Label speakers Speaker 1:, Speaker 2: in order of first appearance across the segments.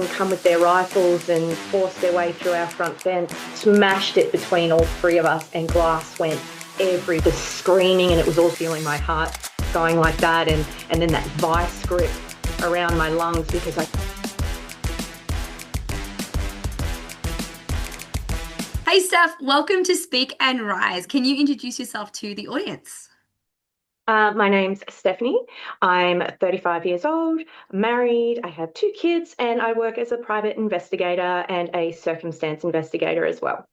Speaker 1: policemen come with their rifles and forced their way through our front fence, smashed it between all three of us, and glass went everywhere, screaming, and it was all feeling my heart going like that, and then that vice grip around my lungs because I...
Speaker 2: Hey Steph, welcome to Speak and Rise. Can you introduce yourself to the audience?
Speaker 1: My name's Stephanie. I'm 35 years old, married, I have two kids, and I work as a private investigator and a circumstance investigator as well.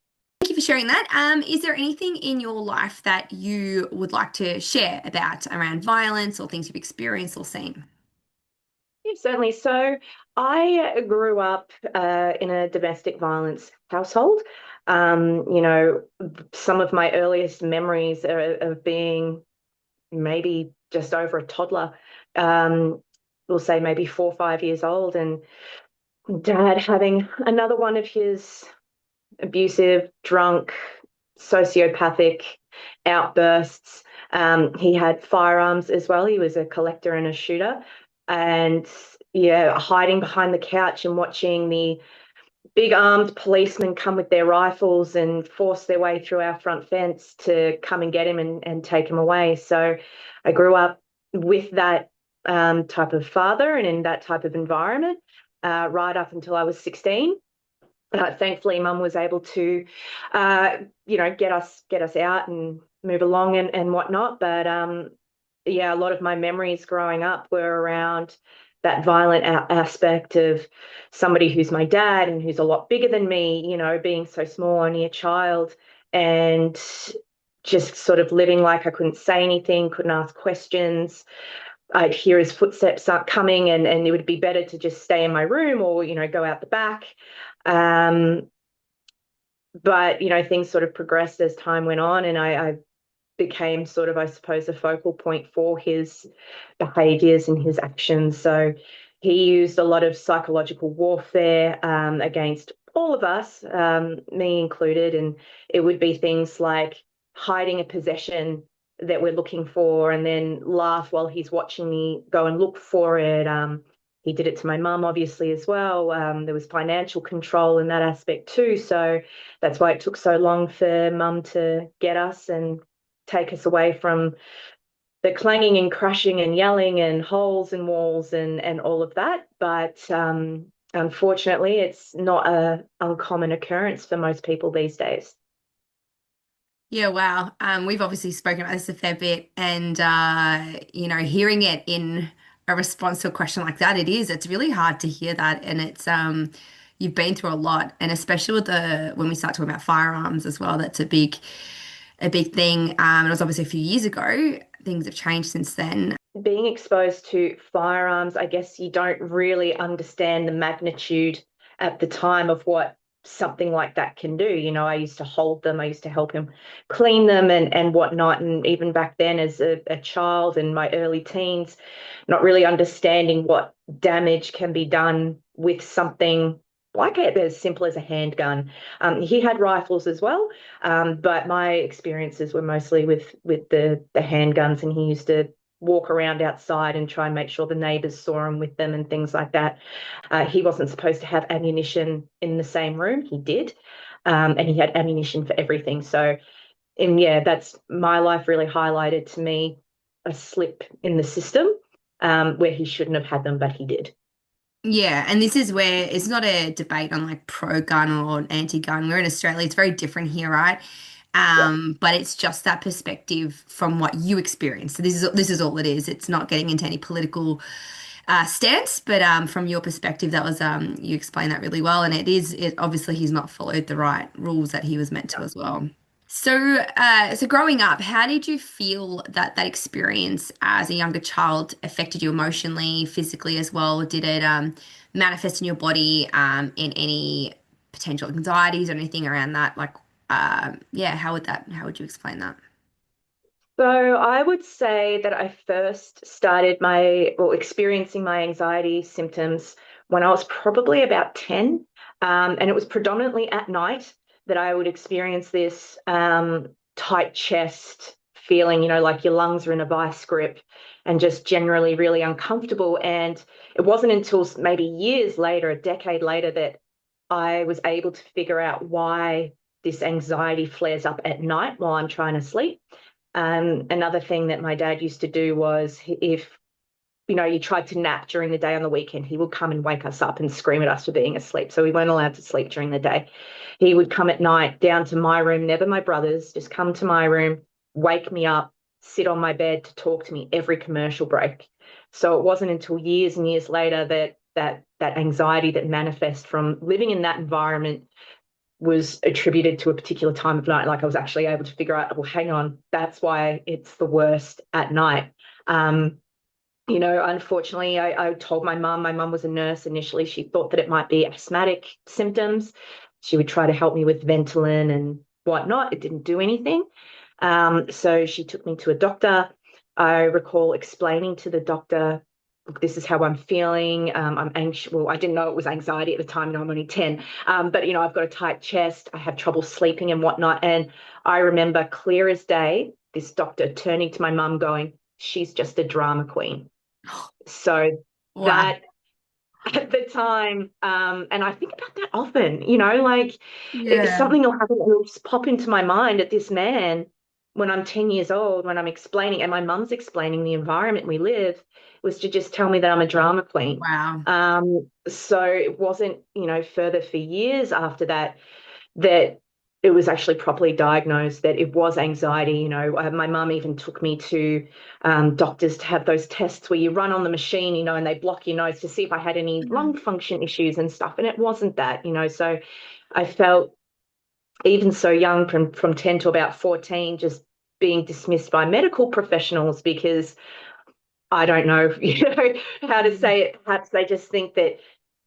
Speaker 2: Thank you for sharing that. Is there anything in your life that you would like to share about around violence or things you've experienced or seen?
Speaker 1: Yeah, certainly. So I grew up in a domestic violence household. Some of my earliest memories are of being maybe just over a toddler. Um, we'll say maybe 4 or 5 years old, and dad having another one of his abusive, drunk, sociopathic outbursts. He had firearms as well. He was a collector and a shooter. And yeah, hiding behind the couch and watching the big armed policemen come with their rifles and force their way through our front fence to come and get him and take him away. So I grew up with that type of father and in that type of environment right up until I was 16. Thankfully, Mum was able to, get us out and move along and whatnot. But yeah, a lot of my memories growing up were around that violent aspect of somebody who's my dad and who's a lot bigger than me, being so small, only a child, and just sort of living like I couldn't say anything, couldn't ask questions. I'd hear his footsteps coming, and it would be better to just stay in my room or, go out the back. Um, but, things sort of progressed as time went on, and I became sort of, I suppose, a focal point for his behaviors and his actions. So he used a lot of psychological warfare against all of us, me included, and it would be things like hiding a possession that we're looking for and then laugh while he's watching me go and look for it. He did it to my mum, obviously, as well. There was financial control in that aspect too. So that's why it took so long for mum to get us and take us away from the clanging and crashing and yelling and holes in walls and all of that. But unfortunately, it's not a uncommon occurrence for most people these days.
Speaker 2: Yeah, wow. We've obviously spoken about this a fair bit, and hearing it in a response to a question like that, it's really hard to hear that, and it's you've been through a lot, and especially with the when we start talking about firearms as well, that's a big thing. It was obviously a few years ago. Things have changed since then.
Speaker 1: Being exposed to firearms, I guess you don't really understand the magnitude at the time of what something like that can do. I used to hold them, I used to help him clean them and whatnot. And even back then, as a child in my early teens, not really understanding what damage can be done with something like it as simple as a handgun. He had rifles as well, but my experiences were mostly with the handguns, and he used to walk around outside and try and make sure the neighbors saw him with them and things like that. He wasn't supposed to have ammunition in the same room. He did, and he had ammunition for everything. So, and yeah, that's my life really highlighted to me a slip in the system where he shouldn't have had them, but he did.
Speaker 2: Yeah, and this is where it's not a debate on like pro-gun or anti-gun. We're in Australia, it's very different here, right?
Speaker 1: Yeah.
Speaker 2: But it's just that perspective from what you experience. So this is all it is. It's not getting into any political stance, but from your perspective, that was you explained that really well, and it obviously he's not followed the right rules that he was meant to as well. So growing up, how did you feel that experience as a younger child affected you emotionally, physically as well? Did it manifest in your body in any potential anxieties or anything around that? Like, yeah, how would you explain that?
Speaker 1: So I would say that I first started experiencing my anxiety symptoms when I was probably about 10. And it was predominantly at night that I would experience this tight chest feeling, like your lungs are in a vice grip and just generally really uncomfortable. And it wasn't until maybe years later, a decade later, that I was able to figure out why this anxiety flares up at night while I'm trying to sleep. Another thing that my dad used to do was if you tried to nap during the day on the weekend, he would come and wake us up and scream at us for being asleep. So we weren't allowed to sleep during the day. He would come at night down to my room, never my brother's, just come to my room, wake me up, sit on my bed to talk to me every commercial break. So it wasn't until years and years later that that anxiety that manifests from living in that environment was attributed to a particular time of night. Like I was actually able to figure out, well, hang on, that's why it's the worst at night. Um, Unfortunately, I told my mum was a nurse initially. She thought that it might be asthmatic symptoms. She would try to help me with Ventolin and whatnot. It didn't do anything. So she took me to a doctor. I recall explaining to the doctor, look, this is how I'm feeling. I'm anxious. Well, I didn't know it was anxiety at the time. No, I'm only 10. But, I've got a tight chest. I have trouble sleeping and whatnot. And I remember clear as day, this doctor turning to my mum going, she's just a drama queen. So
Speaker 2: Wow.
Speaker 1: that at the time, and I think about that often, like it's
Speaker 2: Yeah.
Speaker 1: something will happen that will just pop into my mind at this man when I'm 10 years old, when I'm explaining, and my mum's explaining the environment we live, was to just tell me that I'm a drama queen.
Speaker 2: Wow.
Speaker 1: So it wasn't, further for years after that that it was actually properly diagnosed that it was anxiety. My mum even took me to doctors to have those tests where you run on the machine, and they block your nose to see if I had any
Speaker 2: Mhm.
Speaker 1: lung function issues and stuff. And it wasn't that. So I felt even so young, from 10 to about 14, just being dismissed by medical professionals because I don't know, how to
Speaker 2: Mhm.
Speaker 1: say it. Perhaps they just think that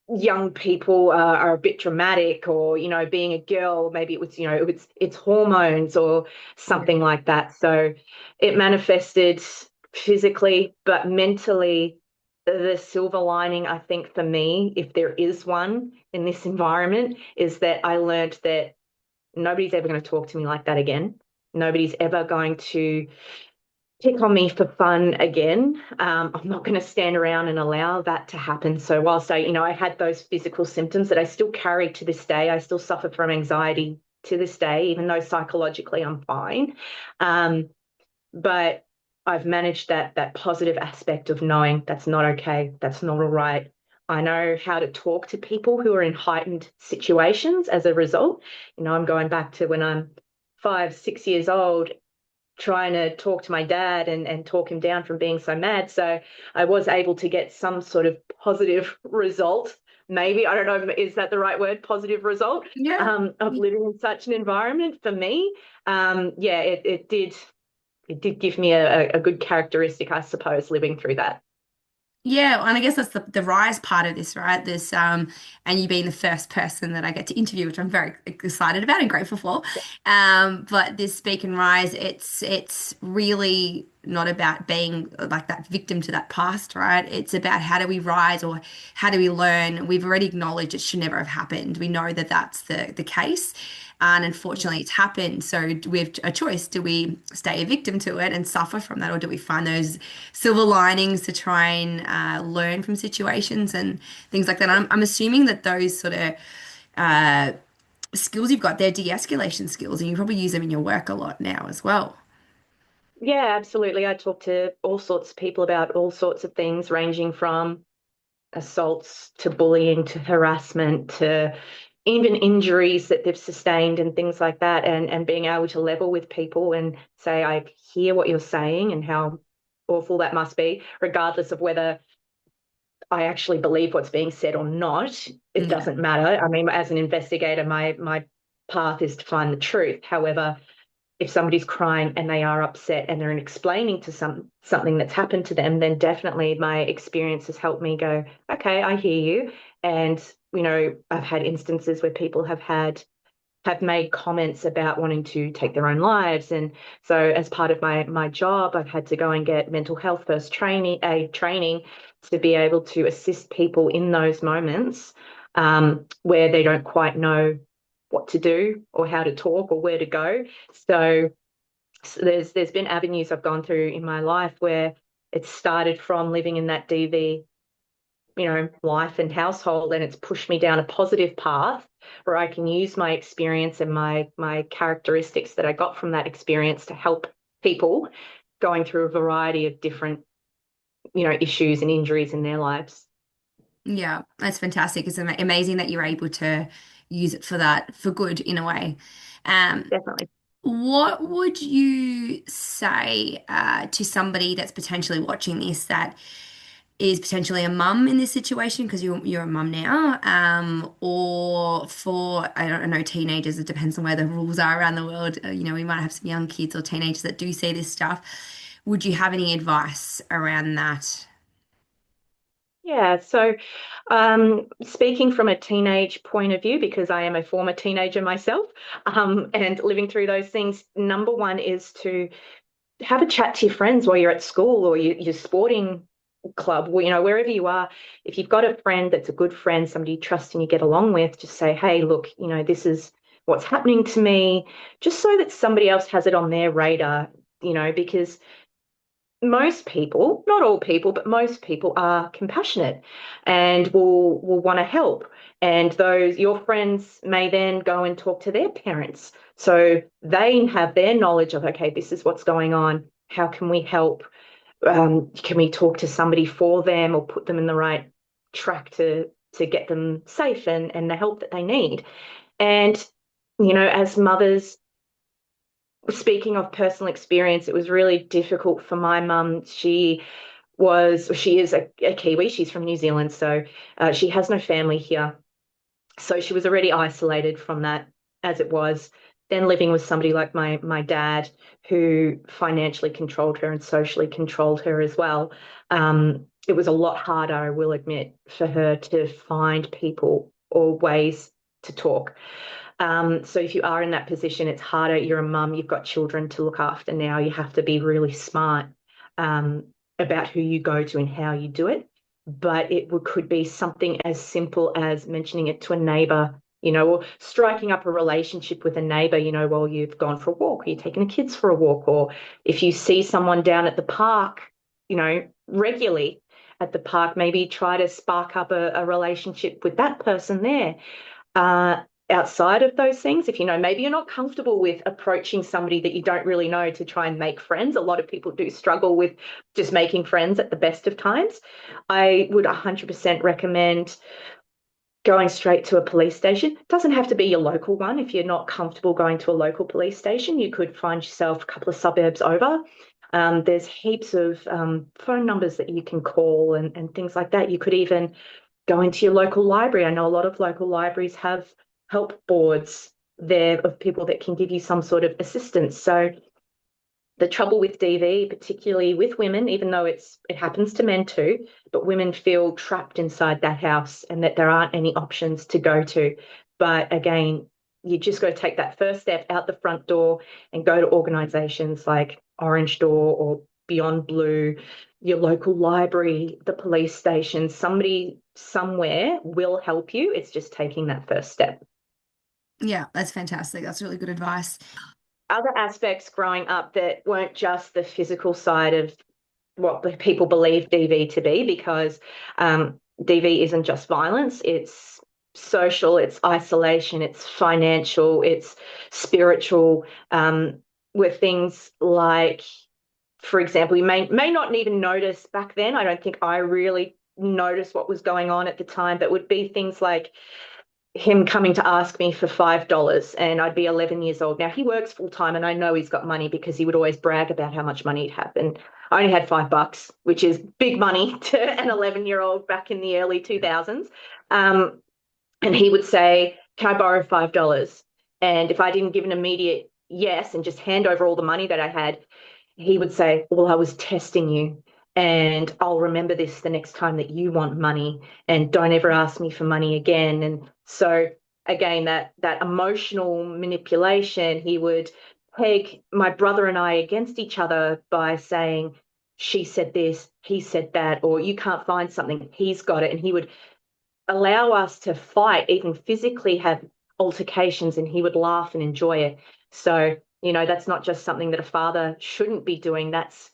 Speaker 1: young people are a bit dramatic, or being a girl, maybe it was it's hormones or
Speaker 2: Yeah.
Speaker 1: something like that. So it manifested physically, but mentally, the silver lining, I think, for me, if there is one in this environment, is that I learned that nobody's ever going to talk to me like that again. Nobody's ever going to pick on me for fun again. I'm not going to stand around and allow that to happen. So whilst I had those physical symptoms that I still carry to this day, I still suffer from anxiety to this day, even though psychologically I'm fine. Um, but I've managed that positive aspect of knowing that's not okay, that's not all right. I know how to talk to people who are in heightened situations as a result. I'm going back to when I'm 5, 6 years old, trying to talk to my dad and talk him down from being so mad. So I was able to get some sort of positive result. Maybe, I don't know, is that the right word? Positive result
Speaker 2: Yeah.
Speaker 1: of living in such an environment for me. Yeah, it did give me a good characteristic, I suppose, living through that.
Speaker 2: Yeah, and I guess that's the rise part of this, right? This and you being the first person that I get to interview, which I'm very excited about and grateful for. But this Speak and Rise, it's really not about being like that victim to that past, right? It's about how do we rise or how do we learn? We've already acknowledged it should never have happened. We know that that's the case. And unfortunately, it's happened. So we have a choice. Do we stay a victim to it and suffer from that, or do we find those silver linings to try and learn from situations and things like that? I'm assuming that those sort of uh, skills you've got, they're de-escalation skills, and you probably use them in your work a lot now as well.
Speaker 1: Yeah, absolutely. I talk to all sorts of people about all sorts of things, ranging from assaults to bullying to harassment to even injuries that they've sustained and things like that, and being able to level with people and say, I hear what you're saying and how awful that must be, regardless of whether I actually believe what's being said or not. It
Speaker 2: Yeah.
Speaker 1: doesn't matter. I mean, as an investigator, my path is to find the truth. However, if somebody's crying and they are upset and they're explaining to something that's happened to them, then definitely my experience has helped me go, okay, I hear you. And I've had instances where people have made comments about wanting to take their own lives. And so as part of my job, I've had to go and get mental health first training to be able to assist people in those moments, where they don't quite know what to do or how to talk or where to go. So So there's been avenues I've gone through in my life where it started from living in that DV, life and household, and it's pushed me down a positive path where I can use my experience and my characteristics that I got from that experience to help people going through a variety of different, issues and injuries in their lives.
Speaker 2: Yeah, that's fantastic. It's amazing that you're able to use it for that, for good in a way. Um,
Speaker 1: Definitely.
Speaker 2: what would you say to somebody that's potentially watching this that is potentially a mum in this situation because you're a mum now, or for I don't know teenagers. It depends on where the rules are around the world. We might have some young kids or teenagers that do see this stuff. Would you have any advice around that?
Speaker 1: Yeah. So, speaking from a teenage point of view, because I am a former teenager myself, and living through those things, number one is to have a chat to your friends while you're at school or your sporting club, wherever you are. If you've got a friend that's a good friend, somebody you trust and you get along with, just say, hey, look, this is what's happening to me, just so that somebody else has it on their radar, because most people, not all people, but most people are compassionate and will want to help. And those your friends may then go and talk to their parents. So they have their knowledge of, okay, this is what's going on. How can we help? Can we talk to somebody for them or put them in the right track to get them safe and the help that they need? And, as mothers, speaking of personal experience, it was really difficult for my mum. She is a Kiwi. She's from New Zealand, so she has no family here. So she was already isolated from that as it was. Then living with somebody like my dad, who financially controlled her and socially controlled her as well. It was a lot harder, I will admit, for her to find people or ways to talk. So if you are in that position, it's harder. You're a mum, you've got children to look after now. You have to be really smart um, about who you go to and how you do it. But could be something as simple as mentioning it to a neighbor, or striking up a relationship with a neighbor, while you've gone for a walk, or you're taking the kids for a walk, or if you see someone down at the park, regularly at the park, maybe try to spark up a relationship with that person there. Uh, Outside of those things, if maybe you're not comfortable with approaching somebody that you don't really know to try and make friends, a lot of people do struggle with just making friends at the best of times. I would 100% recommend going straight to a police station. It doesn't have to be your local one. If you're not comfortable going to a local police station, you could find yourself a couple of suburbs over. There's heaps of phone numbers that you can call and things like that. You could even go into your local library. I know a lot of local libraries have help boards there of people that can give you some sort of assistance. So the trouble with DV, particularly with women, even though it happens to men too, but women feel trapped inside that house and that there aren't any options to go to. But again, you just got to take that first step out the front door and go to organisations like Orange Door or Beyond Blue, your local library, the police station. Somebody somewhere will help you. It's just taking that first step.
Speaker 2: Yeah, that's fantastic. That's really good advice.
Speaker 1: Other aspects growing up that weren't just the physical side of what the people believe DV to be, because DV isn't just violence, it's social, it's isolation, it's financial, it's spiritual, with things like, for example, you may not even notice back then. I don't think I really noticed what was going on at the time, but would be things like him coming to ask me for $5 and I'd be 11 years old. Now he works full time and I know he's got money because he would always brag about how much money he'd have. And I only had $5, which is big money to an 11-year-old back in the early 2000s. Um, and he would say, can I borrow $5? And if I didn't give an immediate yes and just hand over all the money that I had, he would say, well, I was testing you. And I'll remember this the next time that you want money, and don't ever ask me for money again. And so again, that emotional manipulation, he would peg my brother and I against each other by saying, she said this, he said that, or you can't find something, he's got it. And he would allow us to fight, even physically have altercations, and he would laugh and enjoy it. So That's not just something that a father shouldn't be doing. That's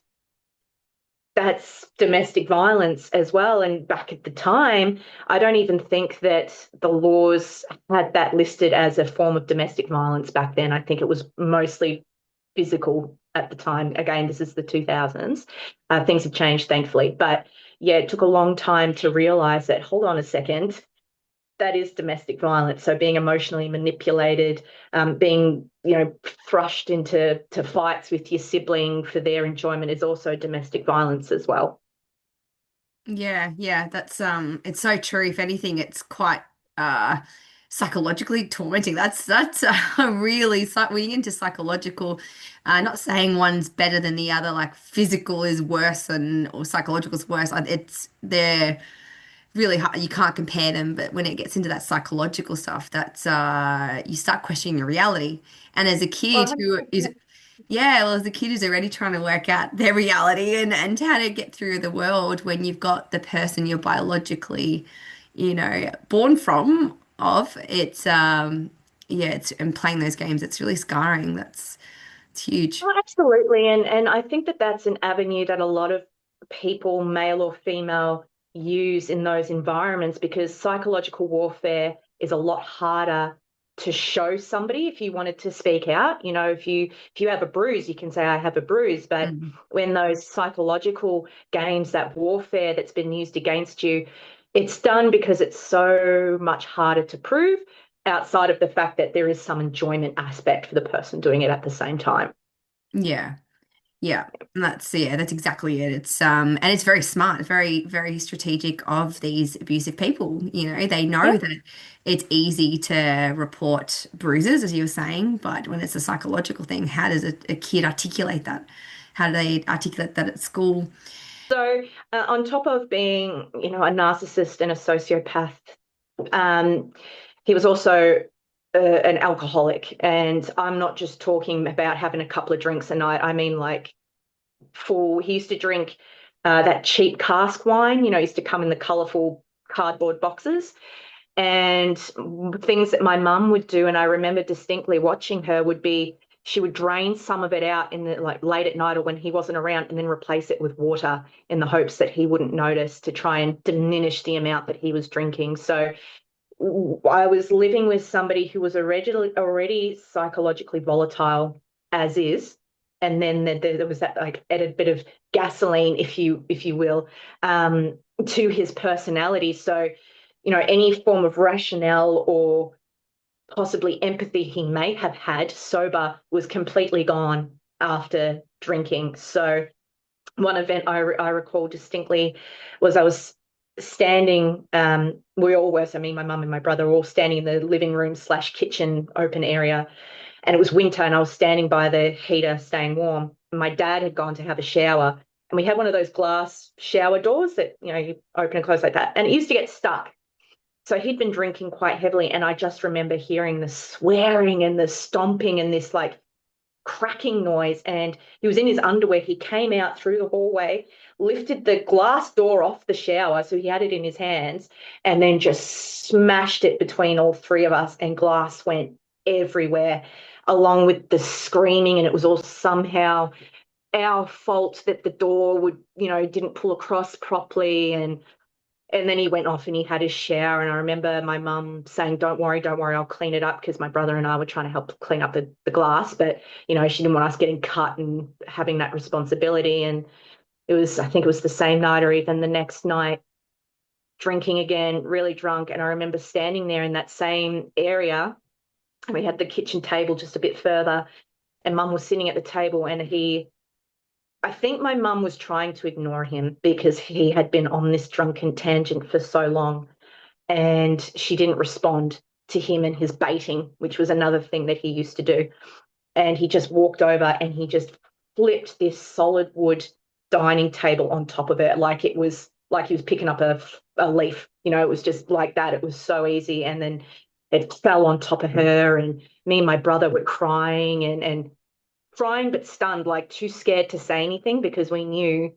Speaker 1: domestic violence as well. And back at the time, I don't even think that the laws had that listed as a form of domestic violence back then. I think it was mostly physical at the time. Again, this is the 2000s. Things have changed, thankfully. But yeah, it took a long time to realize that, hold on a second, that is domestic violence. So being emotionally manipulated, being thrust into fights with your sibling for their enjoyment is also domestic violence as well.
Speaker 2: Yeah, yeah, that's it's so true. If anything, it's quite uh psychologically tormenting. That's really when you get into psychological, not saying one's better than the other, like physical is worse than or psychological is worse. It's they're really hard. You can't compare them, but when it gets into that psychological stuff, that's you start questioning your reality. And as a
Speaker 1: Well,
Speaker 2: kid who is
Speaker 1: 100%.
Speaker 2: yeah, well, as a kid who's already trying to work out their reality and how to get through the world when you've got the person you're biologically, born from of, it's yeah, it's and playing those games, it's really scarring. It's huge.
Speaker 1: Oh, absolutely. And I think that that's an avenue that a lot of people, male or female, use in those environments because psychological warfare is a lot harder to show somebody if you wanted to speak out. If you have a bruise, you can say, I have a bruise. But
Speaker 2: Mm.
Speaker 1: when those psychological games, that warfare that's been used against you, it's done because it's so much harder to prove outside of the fact that there is some enjoyment aspect for the person doing it at the same time.
Speaker 2: Yeah. Yeah, and that's exactly it. It's and it's very smart, very, very strategic of these abusive people. They know
Speaker 1: Yep.
Speaker 2: that it's easy to report bruises, as you were saying, but when it's a psychological thing, how does a kid articulate that? How do they articulate that at school?
Speaker 1: So, on top of being, a narcissist and a sociopath, um, he was also an alcoholic. And I'm not just talking about having a couple of drinks a night. I mean, like full. He used to drink that cheap cask wine. Used to come in the colourful cardboard boxes. And things that my mum would do, and I remember distinctly watching her, would be she would drain some of it out in the like late at night or when he wasn't around, and then replace it with water in the hopes that he wouldn't notice to try and diminish the amount that he was drinking. So I was living with somebody who was already psychologically volatile as is. And then there was that like added bit of gasoline, if you will, to his personality. So, any form of rationale or possibly empathy he may have had sober was completely gone after drinking. So one event I recall distinctly was I was standing, we all were, so me, my mum, and my brother were all standing in the living room slash kitchen open area. And it was winter, and I was standing by the heater staying warm. My dad had gone to have a shower, and we had one of those glass shower doors that, you open and close like that. And it used to get stuck. So he'd been drinking quite heavily. And I just remember hearing the swearing and the stomping and this like cracking noise, and he was in his underwear. He came out through the hallway, lifted the glass door off the shower, so he had it in his hands, and then just smashed it between all three of us, and glass went everywhere, along with the screaming, and it was all somehow our fault that the door didn't pull across properly. And then he went off and he had his shower. And I remember my mum saying, don't worry, I'll clean it up, because my brother and I were trying to help clean up the glass. But, she didn't want us getting cut and having that responsibility. And I think it was the same night or even the next night, drinking again, really drunk. And I remember standing there in that same area. And we had the kitchen table just a bit further. And mum was sitting at the table, and I think my mum was trying to ignore him because he had been on this drunken tangent for so long, and she didn't respond to him and his baiting, which was another thing that he used to do. And he just walked over and he just flipped this solid wood dining table on top of it like it was like he was picking up a leaf. It was just like that. It was so easy. And then it fell on top of her, and me and my brother were crying and crying but stunned, like too scared to say anything because we knew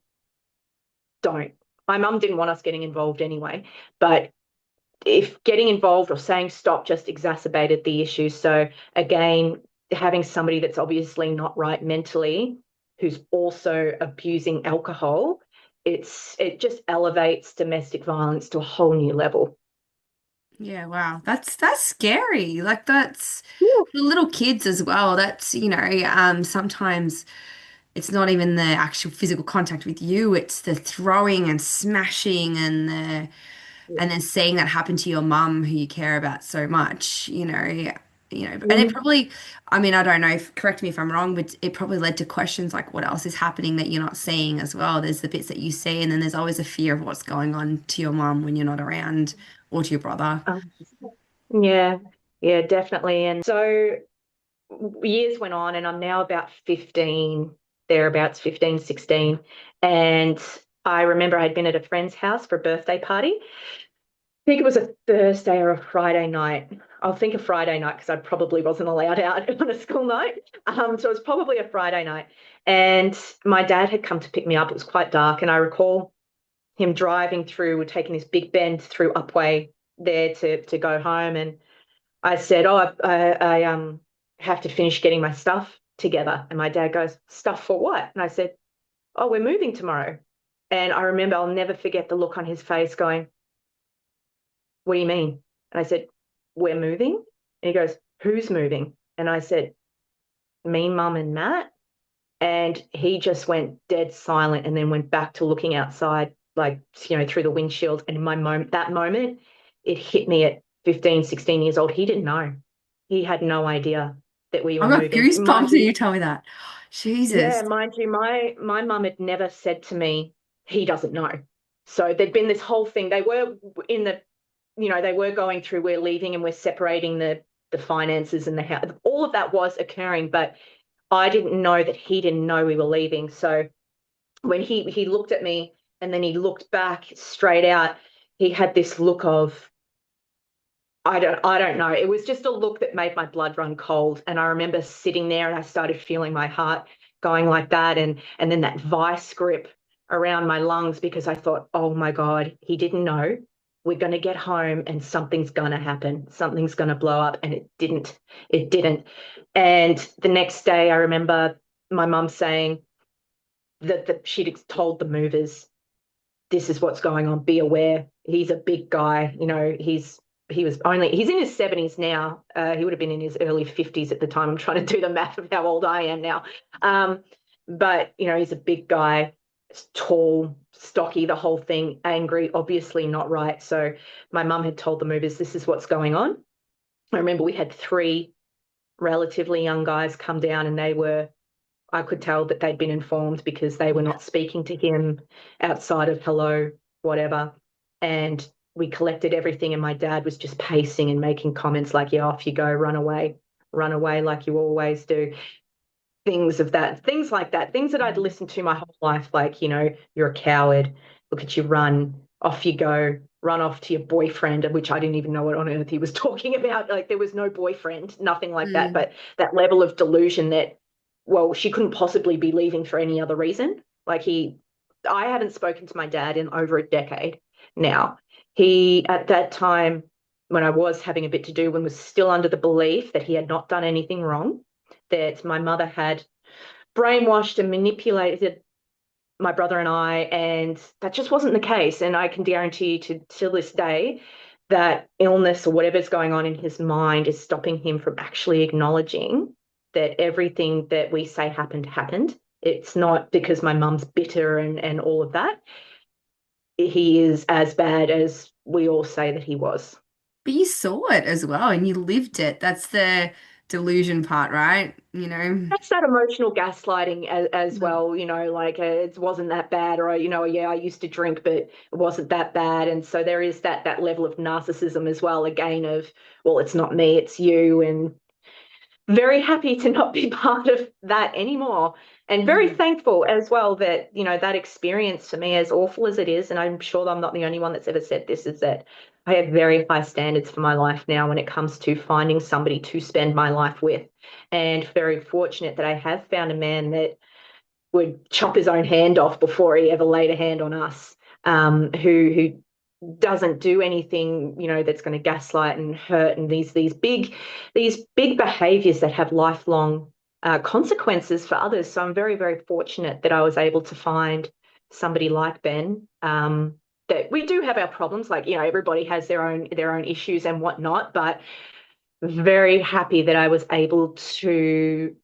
Speaker 1: don't. My mum didn't want us getting involved anyway, but if getting involved or saying stop just exacerbated the issue. So again, having somebody that's obviously not right mentally, who's also abusing alcohol, it just elevates domestic violence to a whole new level.
Speaker 2: Yeah, wow. That's scary. Like that's
Speaker 1: Yeah.
Speaker 2: for little kids as well. That's, sometimes it's not even the actual physical contact with you, it's the throwing and smashing and then seeing that happen to your mum who you care about so much, and it
Speaker 1: Mhm.
Speaker 2: probably, I mean, I don't know, correct me if I'm wrong, but it probably led to questions like what else is happening that you're not seeing as well. There's the bits that you see, and then there's always a fear of what's going on to your mum when you're not around or to your brother.
Speaker 1: Um, yeah, yeah, definitely. And so years went on, and I'm now about 15, thereabouts 15, 16. And I remember I'd been at a friend's house for a birthday party. I think it was a Thursday or a Friday night. I'll think a Friday night because I probably wasn't allowed out on a school night. So it was probably a Friday night. And my dad had come to pick me up. It was quite dark. And I recall him driving through, we're taking this big bend through Upway there to go home. And I said, "Oh, I have to finish getting my stuff together." And my dad goes, "Stuff for what?" And I said, "Oh, we're moving tomorrow." And I remember I'll never forget the look on his face going, "What do you mean?" And I said, "We're moving." And he goes, "Who's moving?" And I said, "Me, Mum, and Matt." And he just went dead silent and then went back to looking outside, like, through the windshield. And in that moment, it hit me at 15, 16 years old. He didn't know. He had no idea that we
Speaker 2: I've
Speaker 1: were
Speaker 2: got
Speaker 1: moving.
Speaker 2: goosebumps when you tell me that.
Speaker 1: Yeah,
Speaker 2: Jesus.
Speaker 1: mind you, my mum had never said to me, he doesn't know. So there'd been this whole thing. They were in the, they were going through, we're leaving and we're separating the finances and the house. All of that was occurring, but I didn't know that he didn't know we were leaving. So when he looked at me and then he looked back straight out, he had this look of, I don't know. It was just a look that made my blood run cold. And I remember sitting there and I started feeling my heart going like that, and then that vice grip around my lungs because I thought, oh my God, he didn't know. We're going to get home and something's going to happen. Something's going to blow up. And it didn't. It didn't. And the next day, I remember my mum saying that she'd told the movers, this is what's going on. Be aware. He's a big guy. He's in his 70s now. He would have been in his early 50s at the time. I'm trying to do the math of how old I am now. But he's a big guy, tall, stocky, the whole thing, angry, obviously not right. So my mum had told the movers, this is what's going on. I remember we had three relatively young guys come down, and I could tell that they'd been informed because they were not speaking to him outside of hello, whatever. And we collected everything, and my dad was just pacing and making comments like, yeah, off you go, run away like you always do. Things like that, things that I'd listened to my whole life, like, you're a coward, look at you run, off you go, run off to your boyfriend, which I didn't even know what on earth he was talking about. Like, there was no boyfriend, nothing like that.
Speaker 2: Mm.
Speaker 1: But that level of delusion that, well, she couldn't possibly be leaving for any other reason. I haven't spoken to my dad in over a decade now. He, at that time, when I was having a bit to do, when was still under the belief that he had not done anything wrong, that my mother had brainwashed and manipulated my brother and I, and that just wasn't the case. And I can guarantee you to this day that illness or whatever's going on in his mind is stopping him from actually acknowledging that everything that we say happened. It's not because my mum's bitter and all of that. He is as bad as we all say that he was.
Speaker 2: But you saw it as well and you lived it. That's the delusion part, right?
Speaker 1: That's that emotional gaslighting as
Speaker 2: Mm.
Speaker 1: well, like it wasn't that bad, or yeah, I used to drink, but it wasn't that bad. And so there is that level of narcissism as well, again, of, well, it's not me, it's you. And very happy to not be part of that anymore. And very
Speaker 2: Mm.
Speaker 1: thankful as well that, that experience for me, as awful as it is, and I'm sure I'm not the only one that's ever said this, is that I have very high standards for my life now when it comes to finding somebody to spend my life with. And very fortunate that I have found a man that would chop his own hand off before he ever laid a hand on us, who doesn't do anything, that's going to gaslight and hurt, and these big behaviors that have lifelong consequences for others. So I'm very, very fortunate that I was able to find somebody like Ben. That we do have our problems, like everybody has their own issues and whatnot, but very happy that I was able to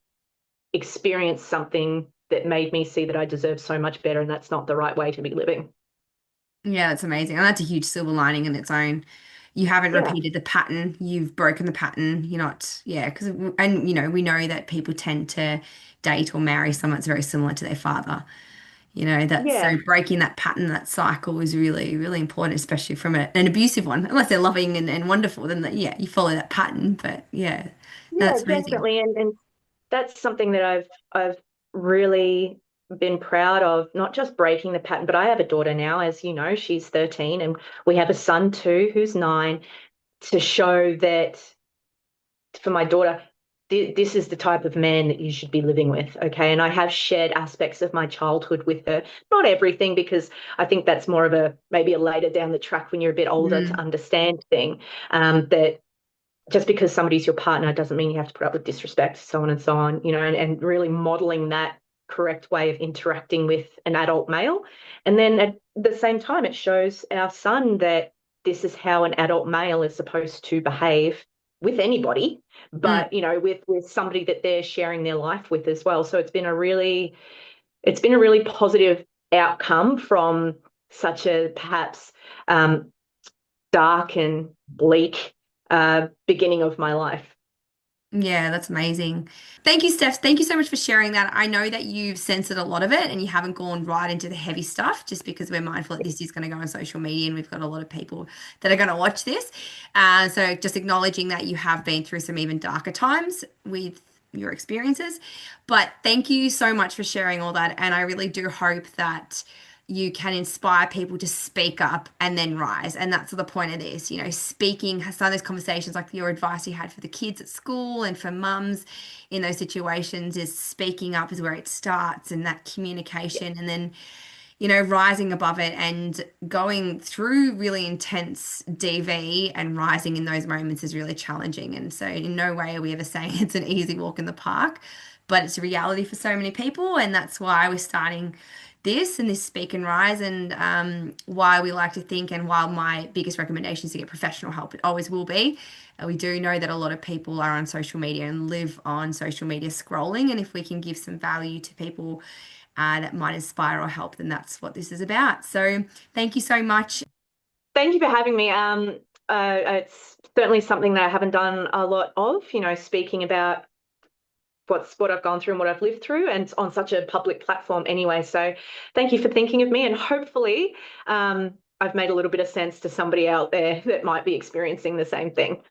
Speaker 1: experience something that made me see that I deserve so much better, and that's not the right way to be living.
Speaker 2: Yeah, that's amazing. And that's a huge silver lining in its own. You haven't
Speaker 1: Yeah.
Speaker 2: repeated the pattern, you've broken the pattern. You're not, yeah, because, and we know that people tend to date or marry someone that's very similar to their father. That's so
Speaker 1: Yeah.
Speaker 2: breaking that pattern, that cycle is really, really important, especially from an abusive one. Unless they're loving and wonderful, then yeah, you follow that pattern. But yeah,
Speaker 1: Yeah,
Speaker 2: that's amazing.
Speaker 1: definitely. And that's something that I've really been proud of, not just breaking the pattern, but I have a daughter now, as you know, she's 13, and we have a son too who's 9, to show that for my daughter, this is the type of man that you should be living with. Okay. And I have shared aspects of my childhood with her. Not everything, because I think that's more of a maybe a later down the track when you're a bit older to
Speaker 2: Mm,
Speaker 1: understand thing. That just because somebody's your partner doesn't mean you have to put up with disrespect, so on and so on, and really modeling that correct way of interacting with an adult male. And then at the same time, it shows our son that this is how an adult male is supposed to behave with anybody,
Speaker 2: mm.
Speaker 1: but with somebody that they're sharing their life with as well. So it's been a really positive outcome from such a perhaps dark and bleak beginning of my life.
Speaker 2: Yeah, that's amazing. Thank you, Steph. Thank you so much for sharing that. I know that you've censored a lot of it and you haven't gone right into the heavy stuff just because we're mindful that this is going to go on social media and we've got a lot of people that are going to watch this. So just acknowledging that you have been through some even darker times with your experiences. But thank you so much for sharing all that. And I really do hope that you can inspire people to speak up and then rise. And that's the point of this, speaking, some of those conversations, like your advice you had for the kids at school and for mums in those situations, is speaking up is where it starts, and that communication. And then rising above it and going through really intense DV and rising in those moments is really challenging. And so, in no way are we ever saying it's an easy walk in the park, but it's a reality for so many people. And that's why we're starting this and this Speak and Rise, and why we like to think, and while my biggest recommendation is to get professional help, it always will be. We do know that a lot of people are on social media and live on social media scrolling. And if we can give some value to people that might inspire or help, then that's what this is about. So thank you so much.
Speaker 1: Thank you for having me. It's certainly something that I haven't done a lot of, speaking about what I've gone through and what I've lived through, and on such a public platform anyway. So thank you for thinking of me, and hopefully I've made a little bit of sense to somebody out there that might be experiencing the same thing.